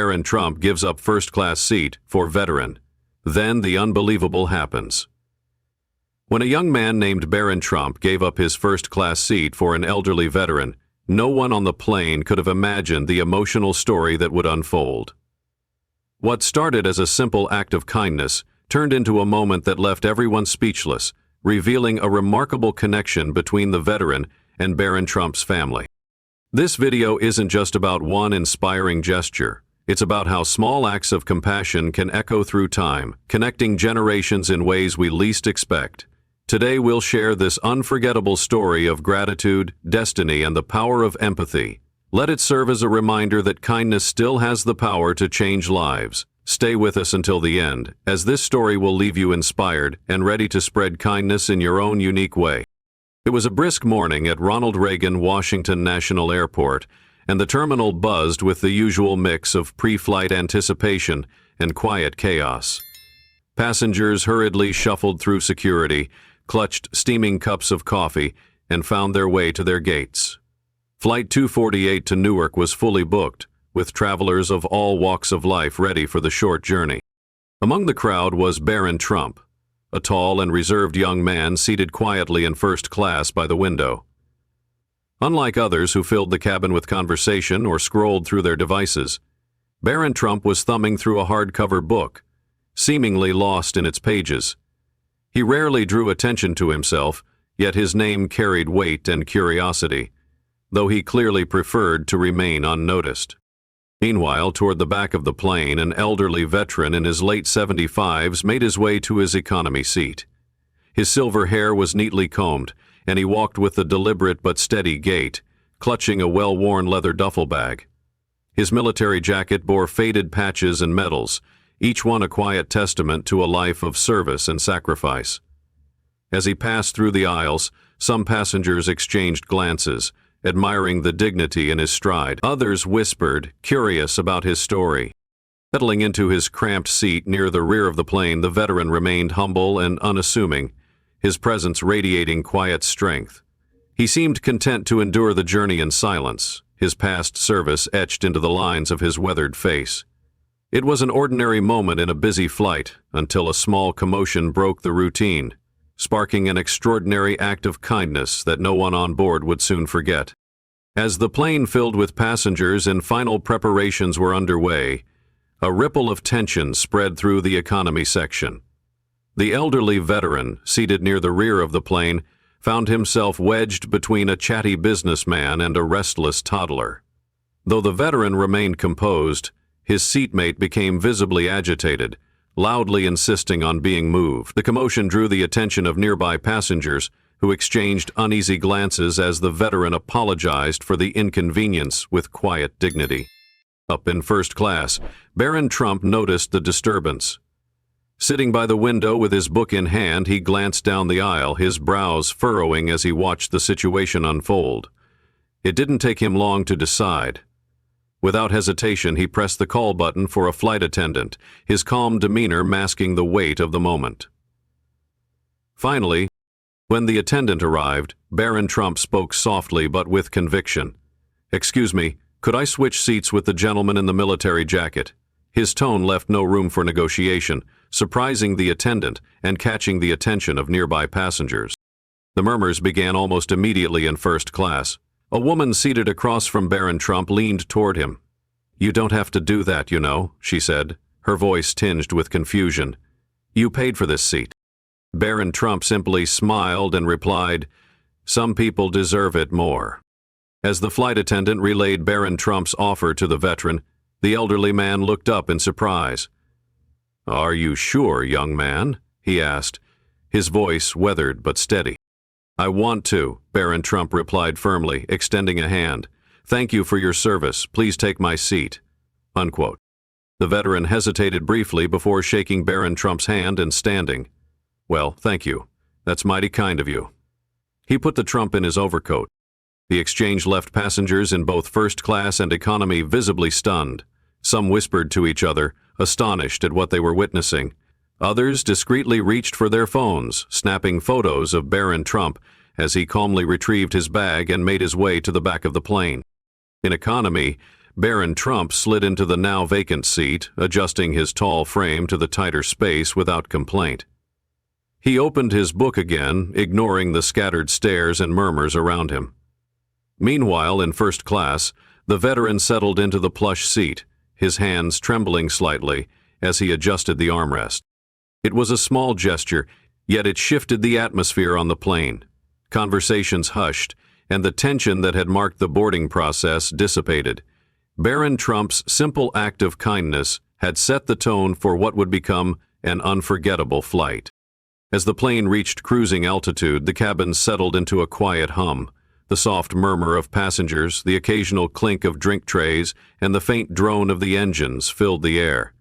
Barron Trump gives up first-class seat for veteran. Then the unbelievable happens. When a young man named Barron Trump gave up his first-class seat for an elderly veteran, no one on the plane could have imagined the emotional story that would unfold. What started as a simple act of kindness turned into a moment that left everyone speechless, revealing a remarkable connection between the veteran and Barron Trump's family. This video isn't just about one inspiring gesture. It's about how small acts of compassion can echo through time, connecting generations in ways we least expect. Today we'll share this unforgettable story of gratitude, destiny, and the power of empathy. Let it serve as a reminder that kindness still has the power to change lives. Stay with us until the end, as this story will leave you inspired and ready to spread kindness in your own unique way. It was a brisk morning at Ronald Reagan Washington National Airport, and the terminal buzzed with the usual mix of pre-flight anticipation and quiet chaos. Passengers hurriedly shuffled through security, clutched steaming cups of coffee, and found their way to their gates. Flight 248 to Newark was fully booked, with travelers of all walks of life ready for the short journey. Among the crowd was Barron Trump, a tall and reserved young man seated quietly in first class by the window. Unlike others who filled the cabin with conversation or scrolled through their devices, Barron Trump was thumbing through a hardcover book, seemingly lost in its pages. He rarely drew attention to himself, yet his name carried weight and curiosity, though he clearly preferred to remain unnoticed. Meanwhile, toward the back of the plane, an elderly veteran in his late 75s made his way to his economy seat. His silver hair was neatly combed, and he walked with a deliberate but steady gait, clutching a well-worn leather duffel bag. His military jacket bore faded patches and medals, each one a quiet testament to a life of service and sacrifice. As he passed through the aisles, some passengers exchanged glances, admiring the dignity in his stride. Others whispered, curious about his story. Settling into his cramped seat near the rear of the plane, the veteran remained humble and unassuming, his presence radiating quiet strength. He seemed content to endure the journey in silence, his past service etched into the lines of his weathered face. It was an ordinary moment in a busy flight until a small commotion broke the routine, sparking an extraordinary act of kindness that no one on board would soon forget. As the plane filled with passengers and final preparations were underway, a ripple of tension spread through the economy section. The elderly veteran, seated near the rear of the plane, found himself wedged between a chatty businessman and a restless toddler. Though the veteran remained composed, his seatmate became visibly agitated, loudly insisting on being moved. The commotion drew the attention of nearby passengers, who exchanged uneasy glances as the veteran apologized for the inconvenience with quiet dignity. Up in first class, Barron Trump noticed the disturbance. Sitting by the window with his book in hand, he glanced down the aisle, his brows furrowing as he watched the situation unfold. It didn't take him long to decide. Without hesitation, he pressed the call button for a flight attendant, his calm demeanor masking the weight of the moment. Finally, when the attendant arrived, Barron Trump spoke softly but with conviction. "Excuse me, could I switch seats with the gentleman in the military jacket?" His tone left no room for negotiation, surprising the attendant and catching the attention of nearby passengers. The murmurs began almost immediately in first class. A woman seated across from Barron Trump leaned toward him. "You don't have to do that, you know," she said, her voice tinged with confusion. "You paid for this seat." Barron Trump simply smiled and replied, "Some people deserve it more." As the flight attendant relayed Barron Trump's offer to the veteran, the elderly man looked up in surprise. "Are you sure, young man?" he asked, his voice weathered but steady. "I want to," Barron Trump replied firmly, extending a hand. "Thank you for your service. Please take my seat." Unquote. The veteran hesitated briefly before shaking Barron Trump's hand and standing. "Well, thank you. That's mighty kind of you." He put the Trump in his overcoat. The exchange left passengers in both first class and economy visibly stunned. Some whispered to each other, astonished at what they were witnessing. Others discreetly reached for their phones, snapping photos of Barron Trump as he calmly retrieved his bag and made his way to the back of the plane. In economy, Barron Trump slid into the now vacant seat, adjusting his tall frame to the tighter space without complaint. He opened his book again, ignoring the scattered stares and murmurs around him. Meanwhile, in first class, the veteran settled into the plush seat, his hands trembling slightly as he adjusted the armrest. It was a small gesture, yet it shifted the atmosphere on the plane. Conversations hushed, and the tension that had marked the boarding process dissipated. Barron Trump's simple act of kindness had set the tone for what would become an unforgettable flight. As the plane reached cruising altitude, the cabin settled into a quiet hum. The soft murmur of passengers, the occasional clink of drink trays, and the faint drone of the engines filled the air.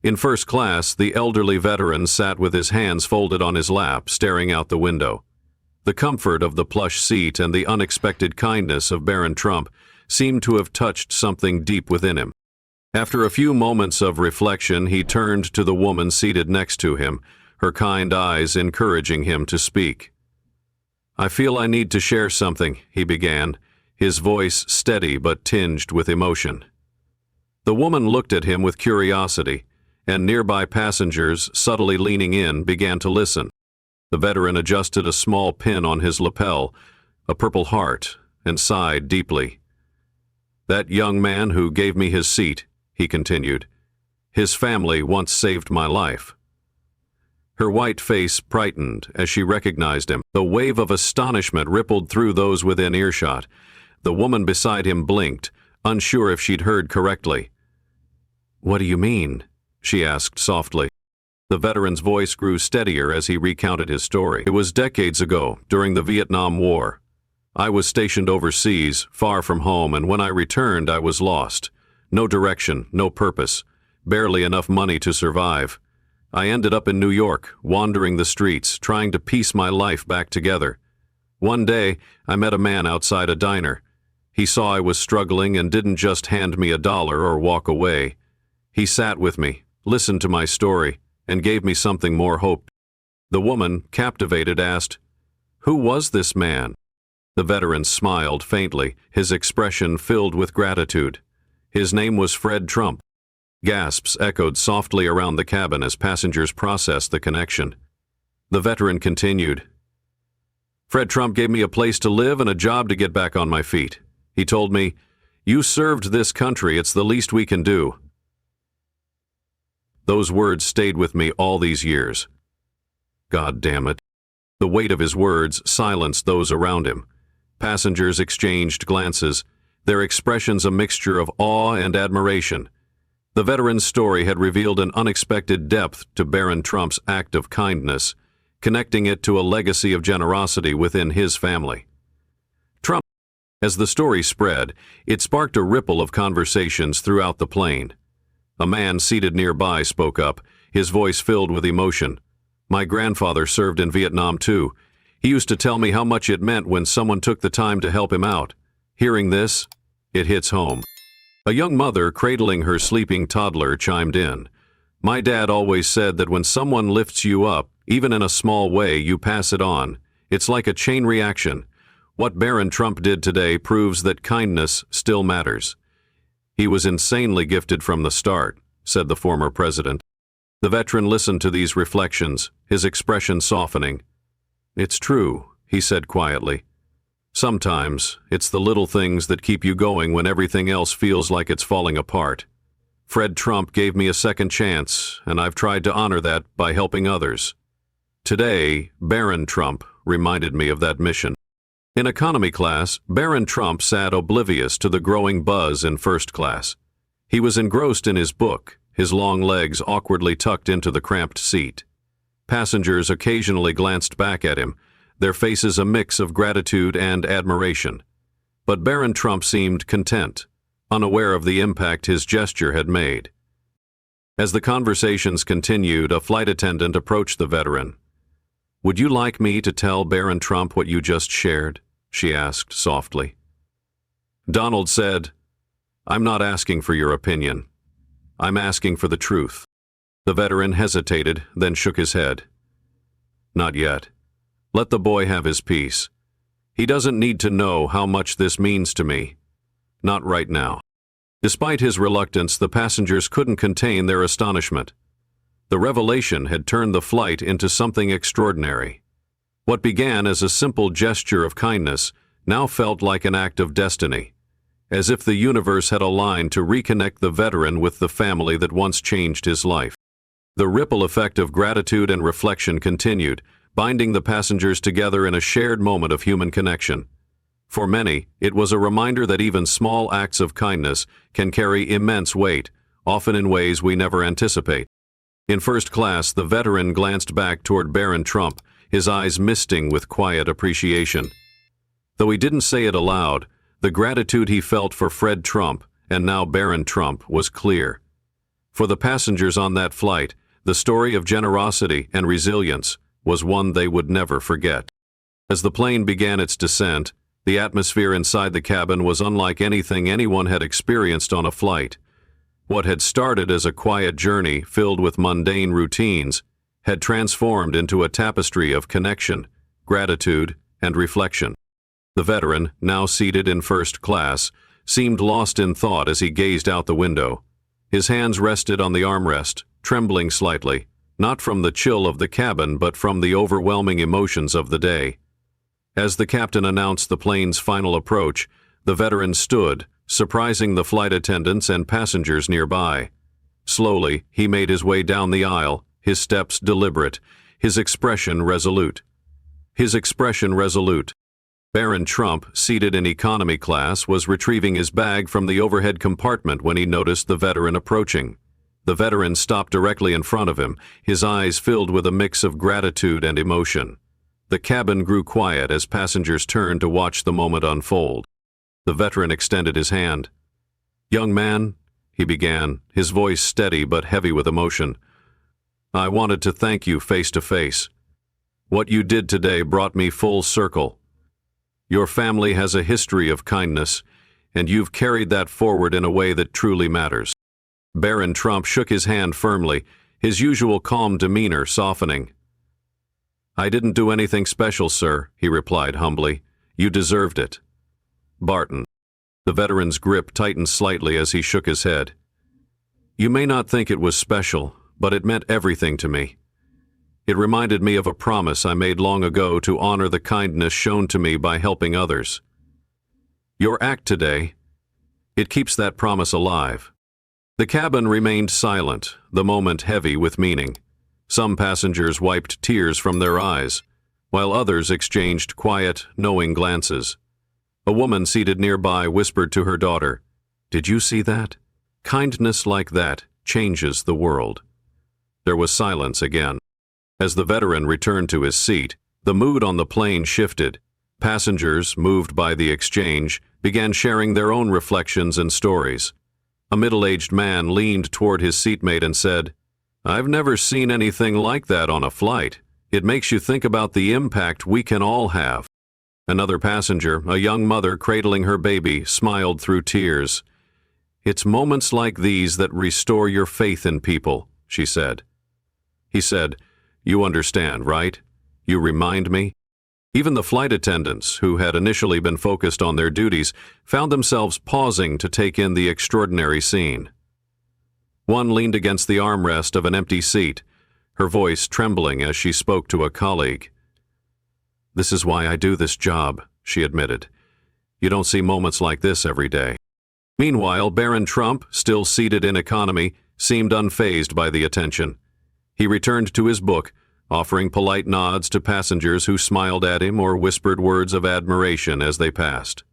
In first class, the elderly veteran sat with his hands folded on his lap, staring out the window. The comfort of the plush seat and the unexpected kindness of Barron Trump seemed to have touched something deep within him. After a few moments of reflection, he turned to the woman seated next to him, her kind eyes encouraging him to speak. "I feel I need to share something," he began, his voice steady but tinged with emotion. The woman looked at him with curiosity, and nearby passengers, subtly leaning in, began to listen. The veteran adjusted a small pin on his lapel, a purple heart, and sighed deeply. "That young man who gave me his seat," he continued, "his family once saved my life." Her white face brightened as she recognized him. The wave of astonishment rippled through those within earshot. The woman beside him blinked, unsure if she'd heard correctly. "What do you mean?" she asked softly. The veteran's voice grew steadier as he recounted his story. "It was decades ago, during the Vietnam War. I was stationed overseas, far from home, and when I returned, I was lost. No direction, no purpose, barely enough money to survive. I ended up in New York, wandering the streets, trying to piece my life back together. One day, I met a man outside a diner. He saw I was struggling and didn't just hand me $1 or walk away. He sat with me, listened to my story, and gave me something more hope." The woman, captivated, asked, "Who was this man?" The veteran smiled faintly, his expression filled with gratitude. "His name was Fred Trump." Gasps echoed softly around the cabin as passengers processed the connection. The veteran continued, "Fred Trump gave me a place to live and a job to get back on my feet. He told me, 'You served this country, it's the least we can do.'" Those words stayed with me all these years. God damn it. The weight of his words silenced those around him. Passengers exchanged glances, their expressions a mixture of awe and admiration. The veteran's story had revealed an unexpected depth to Barron Trump's act of kindness, connecting it to a legacy of generosity within his family. Trump, as the story spread, it sparked a ripple of conversations throughout the plane. A man seated nearby spoke up, his voice filled with emotion. "My grandfather served in Vietnam too. He used to tell me how much it meant when someone took the time to help him out. Hearing this, it hits home." A young mother cradling her sleeping toddler chimed in. "My dad always said that when someone lifts you up, even in a small way, you pass it on. It's like a chain reaction. What Barron Trump did today proves that kindness still matters." "He was insanely gifted from the start," said the former president. The veteran listened to these reflections, his expression softening. "It's true," he said quietly. "Sometimes it's the little things that keep you going when everything else feels like it's falling apart. Fred Trump gave me a second chance, and I've tried to honor that by helping others. Today, Barron Trump reminded me of that mission." In economy class, Barron Trump sat oblivious to the growing buzz in first class. He was engrossed in his book, his long legs awkwardly tucked into the cramped seat. Passengers occasionally glanced back at him, their faces a mix of gratitude and admiration. But Barron Trump seemed content, unaware of the impact his gesture had made. As the conversations continued, a flight attendant approached the veteran. "Would you like me to tell Barron Trump what you just shared?" she asked softly. Donald said, "I'm not asking for your opinion. I'm asking for the truth." The veteran hesitated, then shook his head. "Not yet. Let the boy have his peace. He doesn't need to know how much this means to me. Not right now." Despite his reluctance, the passengers couldn't contain their astonishment. The revelation had turned the flight into something extraordinary. What began as a simple gesture of kindness now felt like an act of destiny, as if the universe had aligned to reconnect the veteran with the family that once changed his life. The ripple effect of gratitude and reflection continued, binding the passengers together in a shared moment of human connection. For many, it was a reminder that even small acts of kindness can carry immense weight, often in ways we never anticipate. In first class, the veteran glanced back toward Barron Trump, his eyes misting with quiet appreciation. Though he didn't say it aloud, the gratitude he felt for Fred Trump, and now Barron Trump, was clear. For the passengers on that flight, the story of generosity and resilience was one they would never forget. As the plane began its descent, the atmosphere inside the cabin was unlike anything anyone had experienced on a flight. What had started as a quiet journey filled with mundane routines had transformed into a tapestry of connection, gratitude, and reflection. The veteran, now seated in first class, seemed lost in thought as he gazed out the window. His hands rested on the armrest, trembling slightly, not from the chill of the cabin but from the overwhelming emotions of the day. As the captain announced the plane's final approach, the veteran stood, surprising the flight attendants and passengers nearby. Slowly, he made his way down the aisle, his steps deliberate, his expression resolute. Barron Trump, seated in economy class, was retrieving his bag from the overhead compartment when he noticed the veteran approaching. The veteran stopped directly in front of him, his eyes filled with a mix of gratitude and emotion. The cabin grew quiet as passengers turned to watch the moment unfold. The veteran extended his hand. "Young man," he began, his voice steady but heavy with emotion, "I wanted to thank you face to face. What you did today brought me full circle. Your family has a history of kindness, and you've carried that forward in a way that truly matters." Barron Trump shook his hand firmly, his usual calm demeanor softening. "I didn't do anything special, sir," he replied humbly. "You deserved it." "Barton." The veteran's grip tightened slightly as he shook his head. "You may not think it was special, but it meant everything to me. It reminded me of a promise I made long ago to honor the kindness shown to me by helping others. Your act today, it keeps that promise alive." The cabin remained silent, the moment heavy with meaning. Some passengers wiped tears from their eyes, while others exchanged quiet, knowing glances. A woman seated nearby whispered to her daughter, "Did you see that? Kindness like that changes the world." There was silence again. As the veteran returned to his seat, the mood on the plane shifted. Passengers, moved by the exchange, began sharing their own reflections and stories. A middle-aged man leaned toward his seatmate and said, "I've never seen anything like that on a flight. It makes you think about the impact we can all have." Another passenger, a young mother cradling her baby, smiled through tears. "It's moments like these that restore your faith in people," she said. He said, "You understand, right? You remind me." Even the flight attendants, who had initially been focused on their duties, found themselves pausing to take in the extraordinary scene. One leaned against the armrest of an empty seat, her voice trembling as she spoke to a colleague. "This is why I do this job," she admitted. "You don't see moments like this every day." Meanwhile, Barron Trump, still seated in economy, seemed unfazed by the attention. He returned to his book, offering polite nods to passengers who smiled at him or whispered words of admiration as they passed.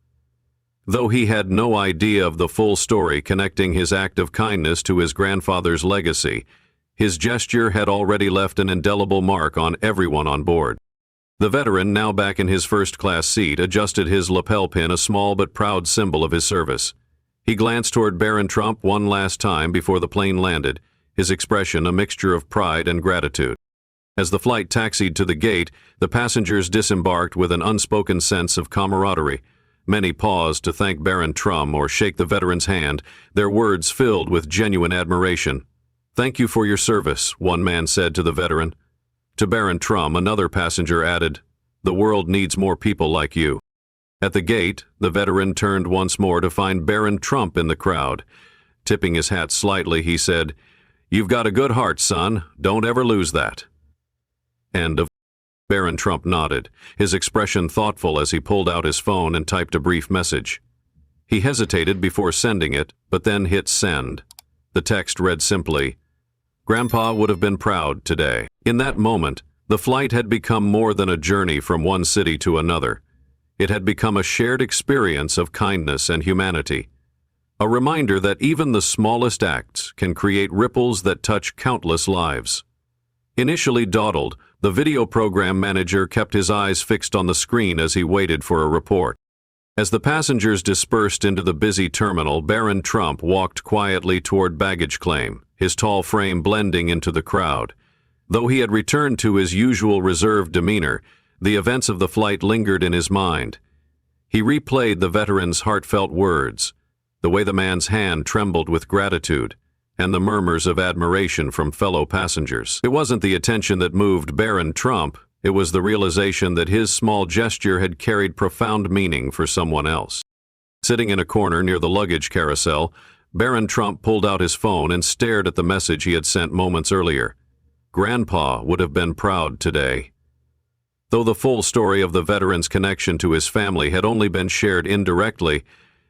Though he had no idea of the full story connecting his act of kindness to his grandfather's legacy, his gesture had already left an indelible mark on everyone on board. The veteran, now back in his first-class seat, adjusted his lapel pin, a small but proud symbol of his service. He glanced toward Barron Trump one last time before the plane landed, his expression a mixture of pride and gratitude. As the flight taxied to the gate, the passengers disembarked with an unspoken sense of camaraderie. Many paused to thank Barron Trump or shake the veteran's hand, their words filled with genuine admiration. "Thank you for your service," one man said to the veteran. To Barron Trump, another passenger added, "The world needs more people like you." At the gate, the veteran turned once more to find Barron Trump in the crowd. Tipping his hat slightly, he said, "You've got a good heart, son. Don't ever lose that." End of. Barron Trump nodded, his expression thoughtful as he pulled out his phone and typed a brief message. He hesitated before sending it, but then hit send. The text read simply, "Grandpa would have been proud today." In that moment, the flight had become more than a journey from one city to another. It had become a shared experience of kindness and humanity. A reminder that even the smallest acts can create ripples that touch countless lives. Initially dawdled, the video program manager kept his eyes fixed on the screen as he waited for a report. As the passengers dispersed into the busy terminal, Barron Trump walked quietly toward baggage claim, his tall frame blending into the crowd. Though he had returned to his usual reserved demeanor, the events of the flight lingered in his mind. He replayed the veteran's heartfelt words, the way the man's hand trembled with gratitude, and the murmurs of admiration from fellow passengers. It wasn't the attention that moved Barron Trump, it was the realization that his small gesture had carried profound meaning for someone else. Sitting in a corner near the luggage carousel, Barron Trump pulled out his phone and stared at the message he had sent moments earlier. Grandpa would have been proud today. Though the full story of the veteran's connection to his family had only been shared indirectly,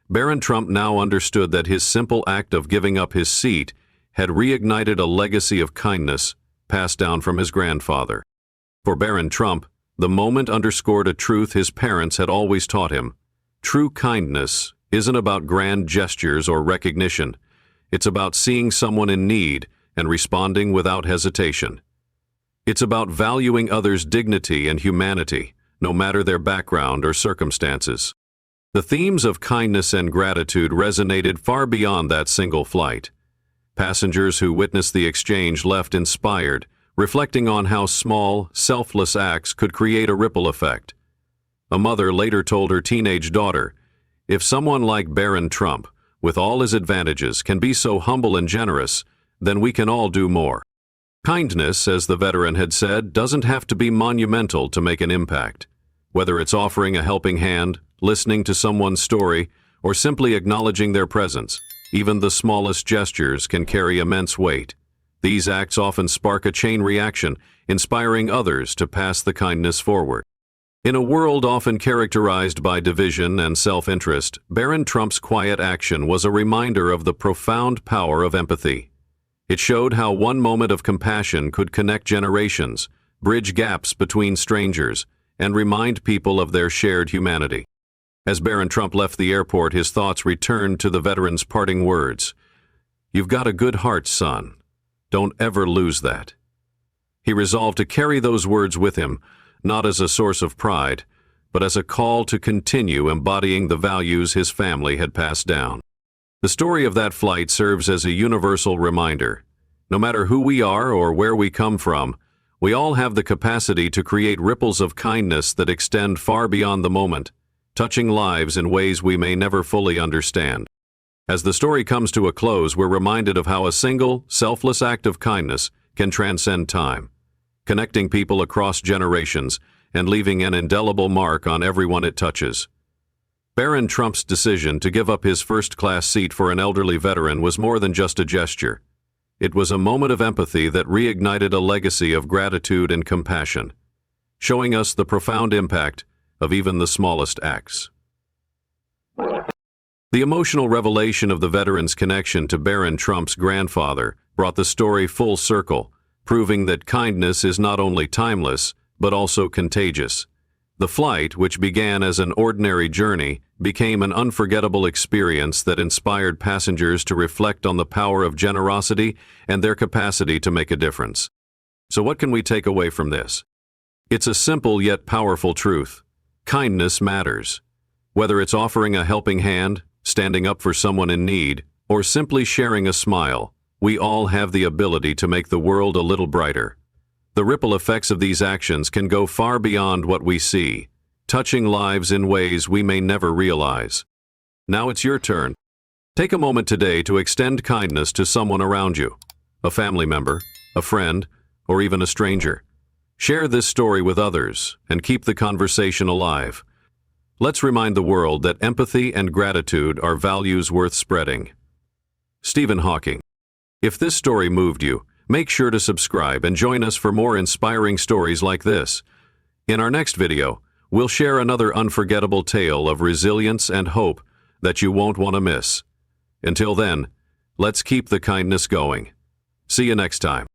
Barron Trump now understood that his simple act of giving up his seat had reignited a legacy of kindness passed down from his grandfather. For Barron Trump, the moment underscored a truth his parents had always taught him. True kindness isn't about grand gestures or recognition. It's about seeing someone in need and responding without hesitation. It's about valuing others' dignity and humanity, no matter their background or circumstances. The themes of kindness and gratitude resonated far beyond that single flight. Passengers who witnessed the exchange left inspired, reflecting on how small, selfless acts could create a ripple effect. A mother later told her teenage daughter, "If someone like Barron Trump, with all his advantages, can be so humble and generous, then we can all do more." Kindness, as the veteran had said, doesn't have to be monumental to make an impact. Whether it's offering a helping hand, listening to someone's story, or simply acknowledging their presence, even the smallest gestures can carry immense weight. These acts often spark a chain reaction, inspiring others to pass the kindness forward. In a world often characterized by division and self-interest, Barron Trump's quiet action was a reminder of the profound power of empathy. It showed how one moment of compassion could connect generations, bridge gaps between strangers, and remind people of their shared humanity. As Barron Trump left the airport, his thoughts returned to the veteran's parting words. "You've got a good heart, son. Don't ever lose that." He resolved to carry those words with him, not as a source of pride, but as a call to continue embodying the values his family had passed down. The story of that flight serves as a universal reminder. No matter who we are or where we come from, we all have the capacity to create ripples of kindness that extend far beyond the moment, touching lives in ways we may never fully understand. As the story comes to a close, we're reminded of how a single, selfless act of kindness can transcend time, connecting people across generations and leaving an indelible mark on everyone it touches. Barron Trump's decision to give up his first-class seat for an elderly veteran was more than just a gesture. It was a moment of empathy that reignited a legacy of gratitude and compassion, showing us the profound impact of even the smallest acts. The emotional revelation of the veteran's connection to Barron Trump's grandfather brought the story full circle, proving that kindness is not only timeless, but also contagious. The flight, which began as an ordinary journey, became an unforgettable experience that inspired passengers to reflect on the power of generosity and their capacity to make a difference. So what can we take away from this? It's a simple yet powerful truth. Kindness matters. Whether it's offering a helping hand, standing up for someone in need, or simply sharing a smile, we all have the ability to make the world a little brighter. The ripple effects of these actions can go far beyond what we see, touching lives in ways we may never realize. Now it's your turn. Take a moment today to extend kindness to someone around you, a family member, a friend, or even a stranger. Share this story with others and keep the conversation alive. Let's remind the world that empathy and gratitude are values worth spreading. Stephen Hawking. If this story moved you, make sure to subscribe and join us for more inspiring stories like this. In our next video, we'll share another unforgettable tale of resilience and hope that you won't want to miss. Until then, let's keep the kindness going. See you next time.